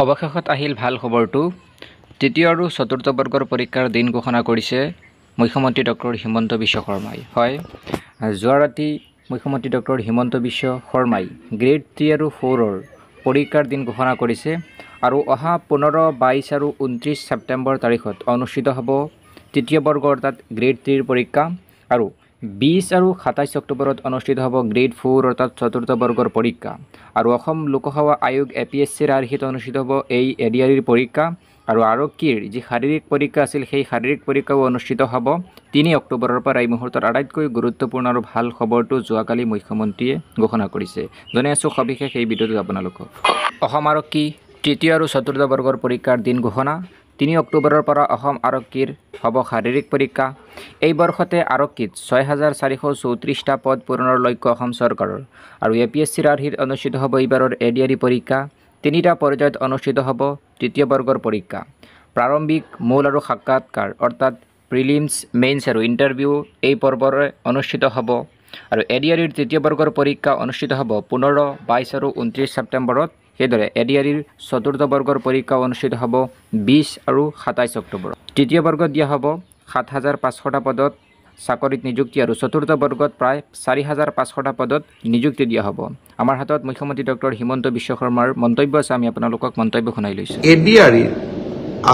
অৱশেষত আহিল ভাল খবৰটো। তৃতীয় আৰু চতুৰ্থ বৰ্গৰ পৰীক্ষাৰ দিন ঘোষণা কৰিছে মুখ্যমন্ত্ৰী ডক্টৰ হিমন্ত বিশ্ব শৰ্মাই। হয়, যোৱা ৰাতি মুখ্যমন্ত্ৰী ডক্টৰ হিমন্ত বিশ্ব শৰ্মাই গ্ৰেড 3 আৰু 4ৰ পৰীক্ষাৰ দিন ঘোষণা কৰিছে আৰু অহা 15, 22 আৰু 29 ছেপ্টেম্বৰ তাৰিখত অনুষ্ঠিত হ'ব তৃতীয় বৰ্গ অৰ্থাৎ গ্ৰেড 3ৰ পৰীক্ষা আৰু 20 আৰু 27 অক্টোবৰত অনুষ্ঠিত হ'ব গ্ৰেড 4 অৰ্থাৎ চতুৰ্থ বৰ্গৰ পৰীক্ষা আৰু অসম লোকসেৱা আয়োগ APSCৰ আৰ্হিত অনুষ্ঠিত হ'ব এই ADREৰ পৰীক্ষা আৰু আৰক্ষীৰ যি শাৰীৰিক পৰীক্ষা আছিল সেই শাৰীৰিক পৰীক্ষাও অনুষ্ঠিত হ'ব 3 অক্টোবৰৰ পৰা। এই মুহূৰ্তত আটাইতকৈ গুৰুত্বপূৰ্ণ আৰু ভাল খবৰটো যোৱাকালি মুখ্যমন্ত্ৰীয়ে ঘোষণা কৰিছে। জনাই আছোঁ সবিশেষ এই ভিডিঅ'টোত আপোনালোকক। অসম আৰক্ষী তৃতীয় আৰু চতুৰ্থ বৰ্গৰ পৰীক্ষাৰ দিন ঘোষণা। 3 অক্টোবৰৰ পৰা অসম আৰক্ষীৰ হ'ব শাৰীৰিক পৰীক্ষা। এই বৰ্ষতে আৰক্ষীত 6434টা পদ পূৰণৰ লক্ষ্য অসম চৰকাৰৰ আৰু APSCৰ আৰ্হিত অনুষ্ঠিত হ'ব এইবাৰৰ ADRE পৰীক্ষা। 3টা পৰ্যায়ত অনুষ্ঠিত হ'ব তৃতীয় বৰ্গৰ পৰীক্ষা। প্ৰাৰম্ভিক, মূল আৰু সাক্ষাৎকাৰ অৰ্থাৎ প্ৰিলিমছ, মেইনছ আৰু ইণ্টাৰভিউ এই পৰ্বৰে অনুষ্ঠিত হ'ব আৰু ADREৰ তৃতীয় বৰ্গৰ পৰীক্ষা অনুষ্ঠিত হ'ব 15, 22 আৰু 29 ছেপ্টেম্বৰত। সেইদৰে ADREৰ চতুৰ্থ বৰ্গৰ পৰীক্ষা অনুষ্ঠিত হ'ব 20 আৰু 27 অক্টোবৰত। তৃতীয় বৰ্গত দিয়া হ'ব 7500টা পদত চাকৰিত নিযুক্তি আৰু চতুৰ্থ বৰ্গত প্ৰায় 4500টা পদত নিযুক্তি দিয়া হ'ব। আমাৰ হাতত মুখ্যমন্ত্ৰী ডক্টৰ হিমন্ত বিশ্ব শৰ্মাৰ মন্তব্য আছে, আমি আপোনালোকক মন্তব্য শুনাই লৈছোঁ। ADRE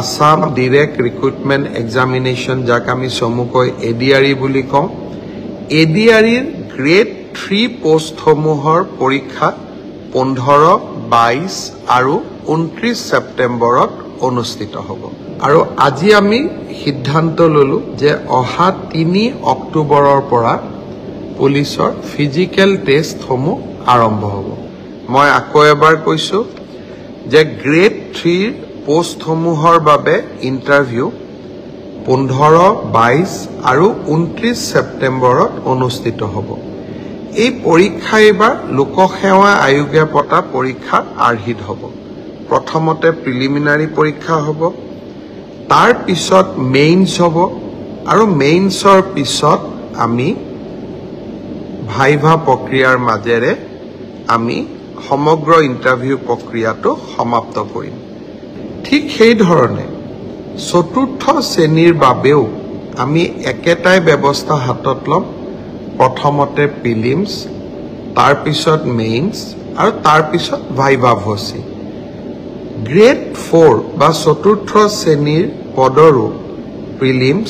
Assam direct recruitment examination, যাক আমি চমুকৈ ADRE বুলি কওঁ, ADREৰ গ্ৰেড 3 পোষ্টসমূহৰ পৰীক্ষা 15, 22 আৰু 29 ছেপ্টেম্বৰত অনুষ্ঠিত হ'ব আৰু আজি আমি সিদ্ধান্ত ললো যে অহা 3 অক্টোবৰৰ পৰা পুলিচৰ ফিজিকেল টেষ্টসমূহ আৰম্ভ হ'ব। মই আকৌ এবাৰ কৈছোঁ যে গ্ৰেড 3 পোষ্টসমূহৰ বাবে ইণ্টাৰভিউ 15, 22 আৰু 29 ছেপ্টেম্বৰত অনুষ্ঠিত হ'ব। এই পৰীক্ষা এইবাৰ লোকসেৱা আয়োগে পতা পৰীক্ষাৰ আৰ্হিত হ'ব। প্ৰথমতে প্ৰিলিমিনাৰী পৰীক্ষা হ'ব, তাৰ পিছত মেইনছ হ'ব আৰু মেইনছৰ পিছত আমি ভাইভা প্ৰক্ৰিয়াৰ মাজেৰে আমি সমগ্ৰ ইণ্টাৰভিউ প্ৰক্ৰিয়াটো সমাপ্ত কৰিম। ঠিক সেইধৰণে চতুৰ্থ শ্ৰেণীৰ বাবেও আমি একেটাই ব্যৱস্থা হাতত ল'ম। প্ৰথমতে প্ৰিলিমছ, তাৰ পিছত মেইনছ আৰু তাৰ পিছত ভাইভা ভচি। গ্ৰেড 4 বা চতুৰ্থ শ্ৰেণীৰ পদৰো প্ৰিলিমছ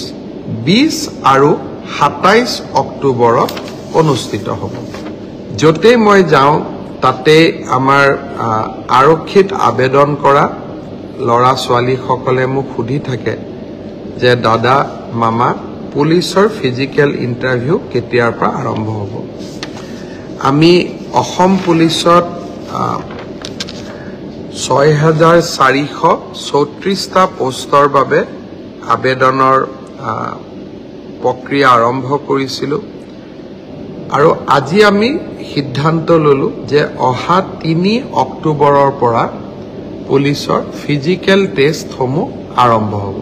20 আৰু 27 অক্টোবৰত অনুষ্ঠিত হ'ব। য'তেই মই যাওঁ তাতে আমাৰ আৰক্ষীত আবেদন কৰা ল'ৰা ছোৱালীসকলে মোক সুধি থাকে যে দাদা, মামা, পুলিচৰ ফিজিকেল ইণ্টাৰভিউ কেতিয়াৰ পৰা আৰম্ভ হ'ব। আমি অসম পুলিচত 6434টা পোষ্টৰ বাবে আবেদনৰ প্ৰক্ৰিয়া আৰম্ভ কৰিছিলোঁ আৰু আজি আমি সিদ্ধান্ত ললো যে অহা 3 অক্টোবৰৰ পৰা পুলিচৰ ফিজিকেল টেষ্টসমূহ আৰম্ভ হ'ব।